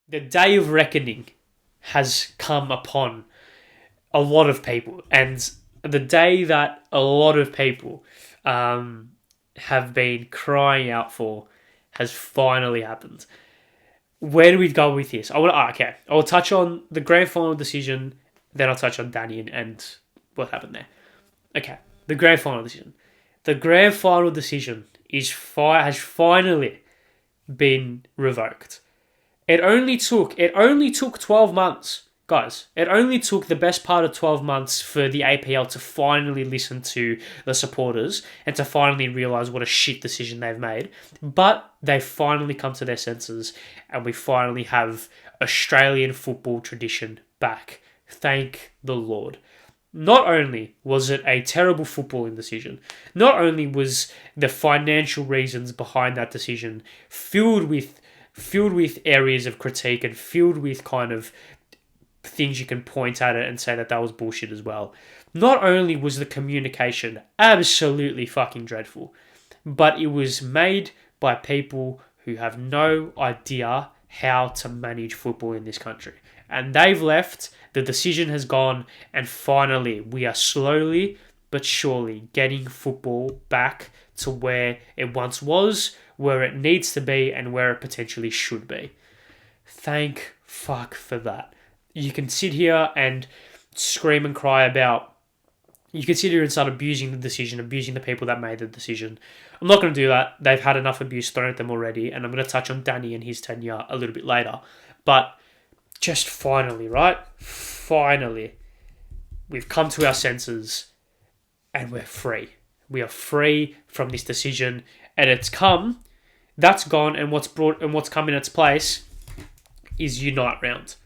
The day of reckoning has come upon a lot of people, and the day that a lot of people have been crying out for has finally happened. Where do we go with this? Okay. I will touch on the grand final decision, then I'll touch on Danny and what happened there. Okay, the grand final decision. The grand final decision has finally been revoked. It only took 12 months, guys. It only took the best part of 12 months for the APL to finally listen to the supporters and to finally realise what a shit decision they've made. But they've finally come to their senses, and we finally have Australian football tradition back. Thank the Lord. Not only was it a terrible footballing decision, not only was the financial reasons behind that decision filled with areas of critique and filled with kind of things you can point at it and say that was bullshit as well. Not only was the communication absolutely fucking dreadful, but it was made by people who have no idea how to manage football in this country. And they've left, the decision has gone, and finally we are slowly but surely getting football back to where it once was, where it needs to be, and where it potentially should be. Thank fuck for that. You can sit here and scream and cry about... You can sit here and start abusing the decision, abusing the people that made the decision. I'm not going to do that. They've had enough abuse thrown at them already, and I'm going to touch on Danny and his tenure a little bit later. But just finally, right? Finally, we've come to our senses, and we're free. We are free from this decision, and it's come. That's gone, and what's come in its place is Unite Round.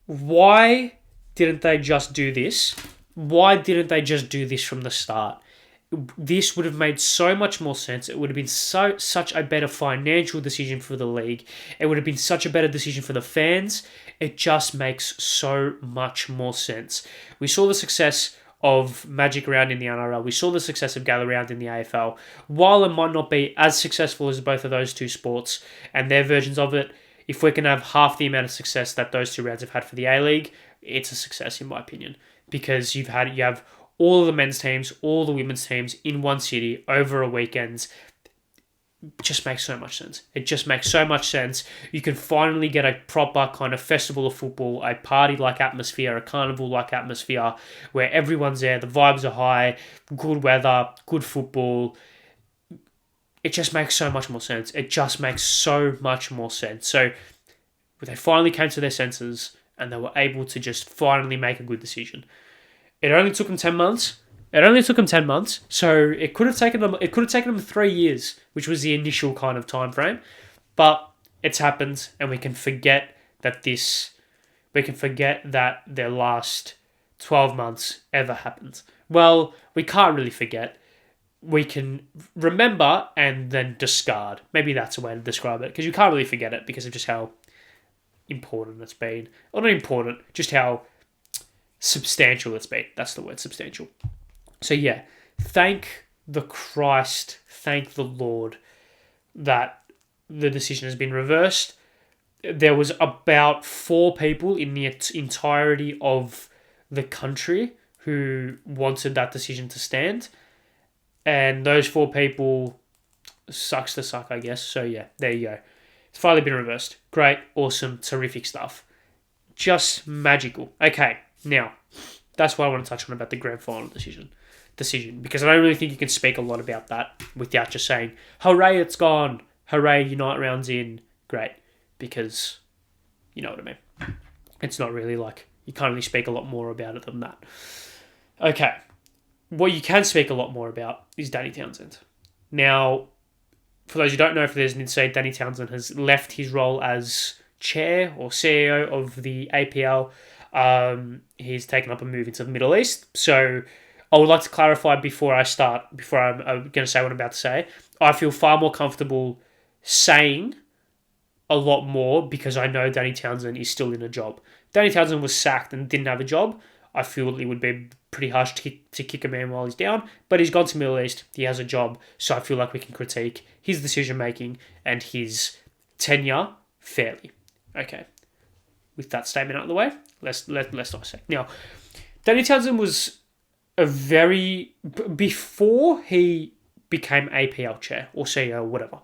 Why didn't they just do this? Why didn't they just do this from the start? This would have made so much more sense. It would have been such a better financial decision for the league. It would have been such a better decision for the fans. It just makes so much more sense. We saw the success of Magic Round in the NRL. We saw the success of Gala Round in the AFL. While it might not be as successful as both of those two sports and their versions of it, if we can have half the amount of success that those two rounds have had for the A-League, it's a success in my opinion. Because you have all of the men's teams, all the women's teams in one city over a weekend. It just makes so much sense. It just makes so much sense. You can finally get a proper kind of festival of football, a party-like atmosphere, a carnival-like atmosphere where everyone's there, the vibes are high, good weather, good football. It just makes so much more sense. It just makes so much more sense. So they finally came to their senses and they were able to just finally make a good decision. It only took them 10 months. So it could have taken them 3 years, which was the initial kind of time frame. But it's happened, and we can forget that their last 12 months ever happened. Well, we can't really forget. We can remember and then discard. Maybe that's a way to describe it, because you can't really forget it because of just how important it's been. Or not important, just how substantial it's been. That's the word, substantial. So yeah, thank the Lord that the decision has been reversed. There was about 4 people in the entirety of the country who wanted that decision to stand. And those 4 people sucks to suck, I guess. So yeah, there you go. It's finally been reversed. Great, awesome, terrific stuff. Just magical. Okay, now, that's what I want to touch on about the grand final decision. Because I don't really think you can speak a lot about that without just saying, hooray, it's gone. Hooray, Unite Round's in. Great. Because, you know what I mean. It's not really like, you can't really speak a lot more about it than that. Okay. What you can speak a lot more about is Danny Townsend. Now, for those who don't know, for those who didn't say, Danny Townsend has left his role as chair or CEO of the APL. He's taken up a move into the Middle East. So I would like to clarify before I'm going to say what I'm about to say. I feel far more comfortable saying a lot more because I know Danny Townsend is still in a job. Danny Townsend was sacked and didn't have a job. I feel it would be pretty harsh to kick a man while he's down, but he's gone to Middle East. He has a job, so I feel like we can critique his decision making and his tenure fairly. Okay. With that statement out of the way, let's dissect. Now, Danny Townsend was before he became APL chair or CEO or whatever,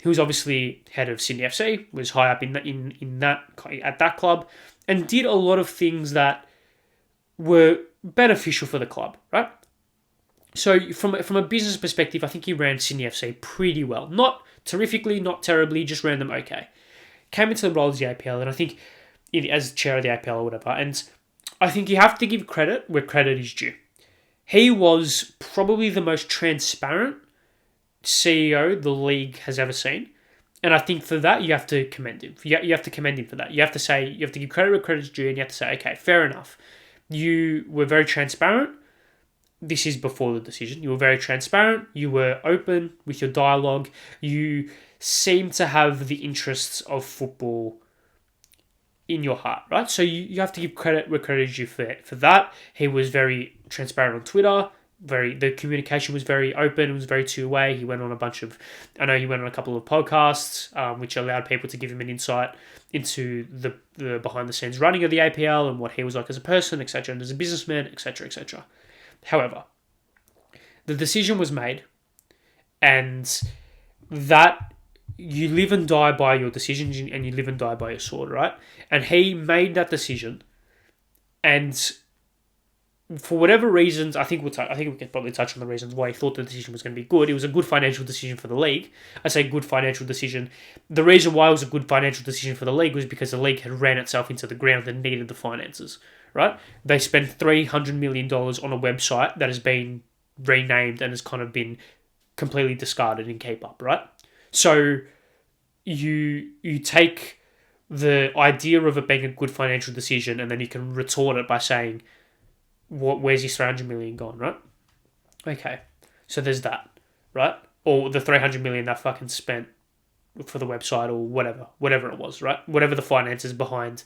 he was obviously head of Sydney FC, was high up at that club, and did a lot of things that were beneficial for the club, right? So from a business perspective, I think he ran Sydney FC pretty well. Not terrifically, not terribly, just ran them okay. Came into the role as the APL, and I think as chair of the APL or whatever, and I think you have to give credit where credit is due. He was probably the most transparent CEO the league has ever seen. And I think for that, you have to commend him. You have to commend him for that. You have to give credit where credit is due, and you have to say, okay, fair enough. You were very transparent. This is before the decision. You were very transparent. You were open with your dialogue. You seem to have the interests of football in your heart, right? So you have to give credit where credit is due for that. He was very transparent on Twitter. The communication was very open. It was very two-way. He went on a couple of podcasts, which allowed people to give him an insight into the behind-the-scenes running of the APL and what he was like as a person, etc., and as a businessman, etc., etc. However, the decision was made, and that you live and die by your decisions, and you live and die by your sword, right? And he made that decision, and for whatever reasons, I think we can probably touch on the reasons why he thought the decision was going to be good. It was a good financial decision for the league. I say good financial decision. The reason why it was a good financial decision for the league was because the league had ran itself into the ground and needed the finances, right? They spent $300 million on a website that has been renamed and has kind of been completely discarded in Keep Up, right? So you take the idea of it being a good financial decision, and then you can retort it by saying, where's your 300 million gone, right? Okay, so there's that, right? Or the 300 million that fucking spent for the website or whatever it was, right? Whatever the finances behind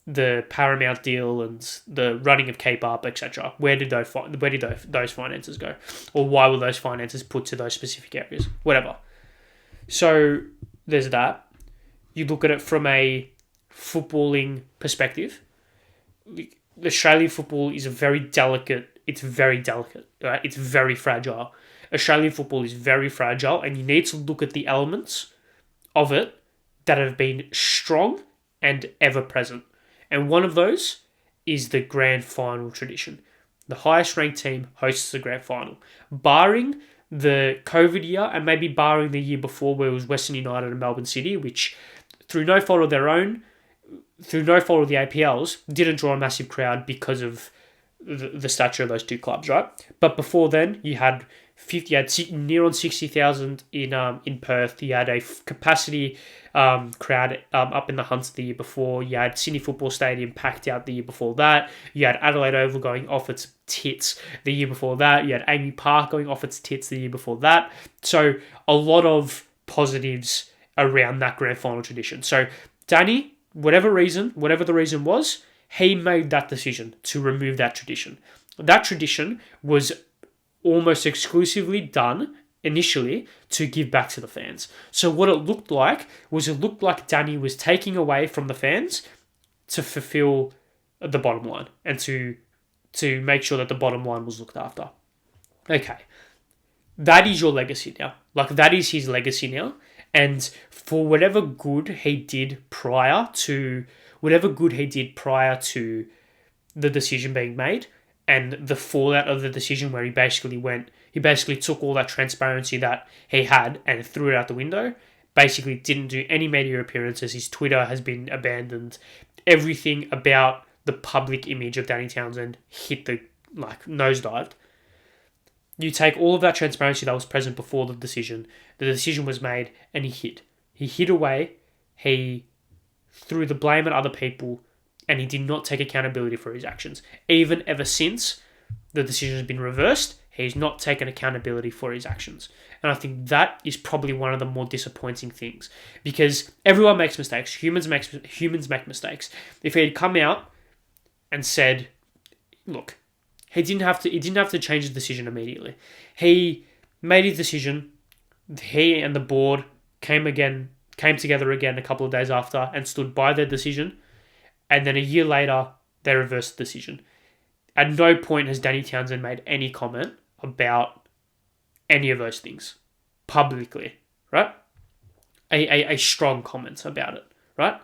the Paramount deal and the running of Keep Up, etc. Where did those finances go? Or why were those finances put to those specific areas? Whatever. So there's that. You look at it from a footballing perspective. Australian football is very delicate, right? It's very fragile. Australian football is very fragile, and you need to look at the elements of it that have been strong and ever present. And one of those is the grand final tradition. The highest ranked team hosts the grand final. Barring the COVID year, and maybe barring the year before where it was Western United and Melbourne City, which through no fault of their own, through no fault of the APLs, didn't draw a massive crowd because of the stature of those two clubs, right? But before then, you had near on 60,000 in Perth. You had a capacity crowd up in the Hunts the year before. You had Sydney Football Stadium packed out the year before that. You had Adelaide Oval going off its tits the year before that. You had Amy Park going off its tits the year before that. So a lot of positives around that grand final tradition. So Danny, whatever the reason was, he made that decision to remove that tradition. That tradition was almost exclusively done initially to give back to the fans. So what it looked like Danny was taking away from the fans to fulfill the bottom line and to make sure that the bottom line was looked after. Okay. That is your legacy now. That is his legacy now. And for whatever good he did prior to the decision being made, and the fallout of the decision where he basically took all that transparency that he had and threw it out the window, basically didn't do any media appearances, his Twitter has been abandoned, everything about the public image of Danny Townsend hit the nosedived. You take all of that transparency that was present before the decision was made, and he hid away, he threw the blame at other people, and he did not take accountability for his actions. Even ever since the decision has been reversed, he's not taken accountability for his actions. And I think that is probably one of the more disappointing things, because everyone makes mistakes. Humans make mistakes. If he had come out and said, look, he didn't have to change his decision immediately. He made his decision. He and the board came again came together again a couple of days after and stood by their decision. And then a year later, they reversed the decision. At no point has Danny Townsend made any comment about any of those things publicly, right? A strong comment about it, right?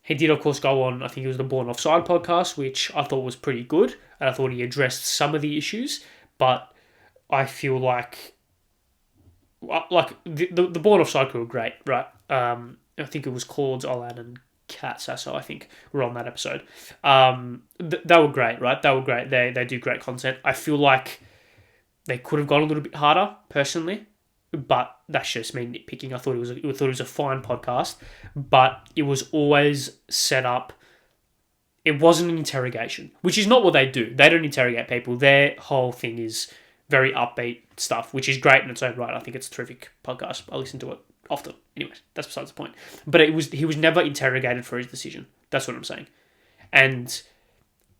He did, of course, go on, I think it was the Born Offside podcast, which I thought was pretty good. And I thought he addressed some of the issues. But I feel like the Born Offside crew were great, right? I think it was Claude, Olan, and Kat Sasso, I think, were on that episode. They were great, right? They were great. They do great content. I feel like they could have gone a little bit harder, personally. But that's just me nitpicking. I thought it was a fine podcast, but it was always set up. It wasn't an interrogation, which is not what they do. They don't interrogate people. Their whole thing is very upbeat stuff, which is great in its own right. I think it's a terrific podcast. I listen to it often. Anyways, that's besides the point. But he was never interrogated for his decision. That's what I'm saying. And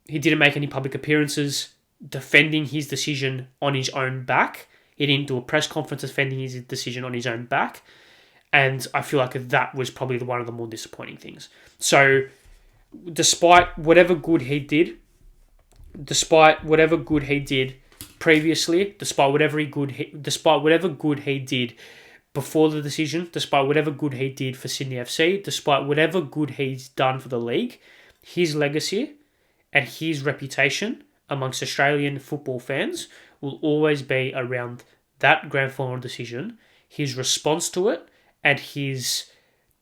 he didn't make any public appearances defending his decision on his own back. He didn't do a press conference defending his decision on his own back. And I feel like that was probably one of the more disappointing things. So, despite whatever good he did previously, despite whatever good he did before the decision, despite whatever good he did for Sydney FC, despite whatever good he's done for the league, his legacy and his reputation amongst Australian football fans will always be around that grand final decision, his response to it, and his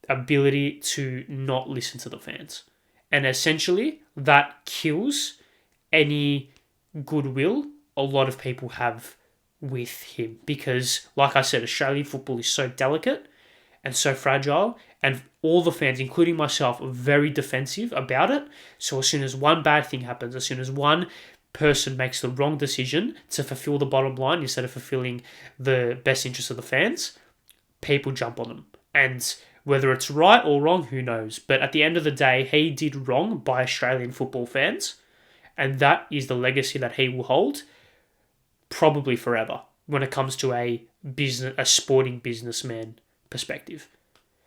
ability to not listen to the fans. And essentially, that kills any goodwill a lot of people have with him. Because, like I said, Australian football is so delicate and so fragile, and all the fans, including myself, are very defensive about it. So as soon as one bad thing happens, as soon as one person makes the wrong decision to fulfill the bottom line instead of fulfilling the best interest of the fans, people jump on them. And whether it's right or wrong, who knows? But at the end of the day, he did wrong by Australian football fans, and that is the legacy that he will hold probably forever when it comes to a sporting businessman perspective.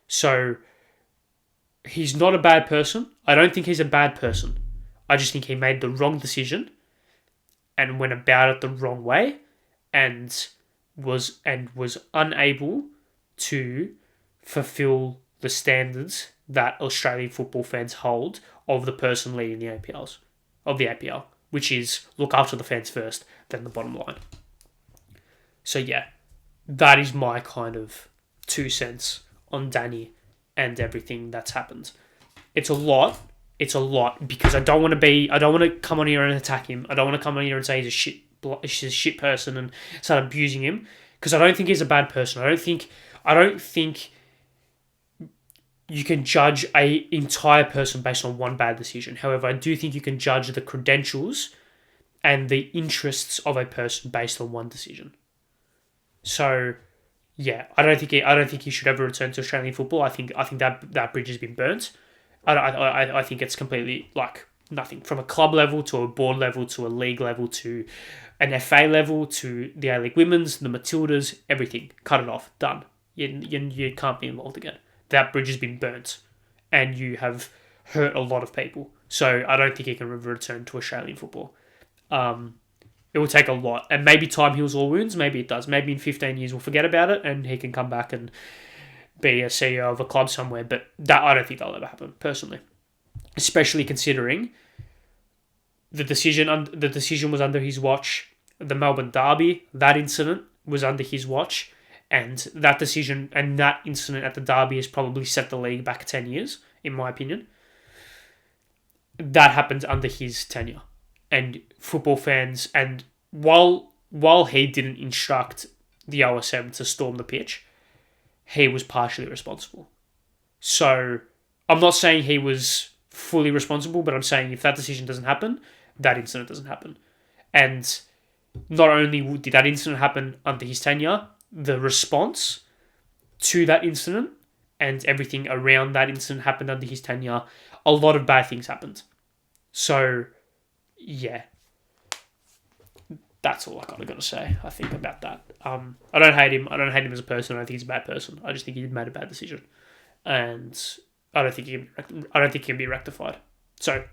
So he's not a bad person. I don't think he's a bad person. I just think he made the wrong decision and went about it the wrong way, and was unable to fulfill the standards that Australian football fans hold of the person leading the APL, which is look after the fans first, then the bottom line. So yeah, that is my kind of 2 cents on Danny and everything that's happened. It's a lot because I don't want to come on here and attack him. I don't want to come on here and say he's a shit person and start abusing him, because I don't think he's a bad person. I don't think you can judge a entire person based on one bad decision. However, I do think you can judge the credentials and the interests of a person based on one decision. So yeah, I don't think he should ever return to Australian football. I think that bridge has been burnt. I think it's completely like nothing, from a club level to a board level to a league level to an FA level to the A-League Women's, the Matildas, everything. Cut it off. Done. You can't be involved again. That bridge has been burnt, and you have hurt a lot of people. So I don't think he can return to Australian football. It will take a lot, and maybe time heals all wounds. Maybe it does. Maybe in 15 years we'll forget about it, and he can come back and be a CEO of a club somewhere. But that, I don't think that'll ever happen, personally. Especially considering the decision was under his watch. The Melbourne Derby, that incident was under his watch. And that decision and that incident at the Derby has probably set the league back 10 years, in my opinion. That happened under his tenure. And football fans, and while he didn't instruct the OSM to storm the pitch, he was partially responsible. So I'm not saying he was fully responsible, but I'm saying if that decision doesn't happen, that incident doesn't happen. And not only did that incident happen under his tenure, the response to that incident and everything around that incident happened under his tenure. A lot of bad things happened. So, yeah. That's all I got to say, I think, about that. I don't hate him. I don't hate him as a person. I don't think he's a bad person. I just think he made a bad decision. and I don't think it can be rectified. So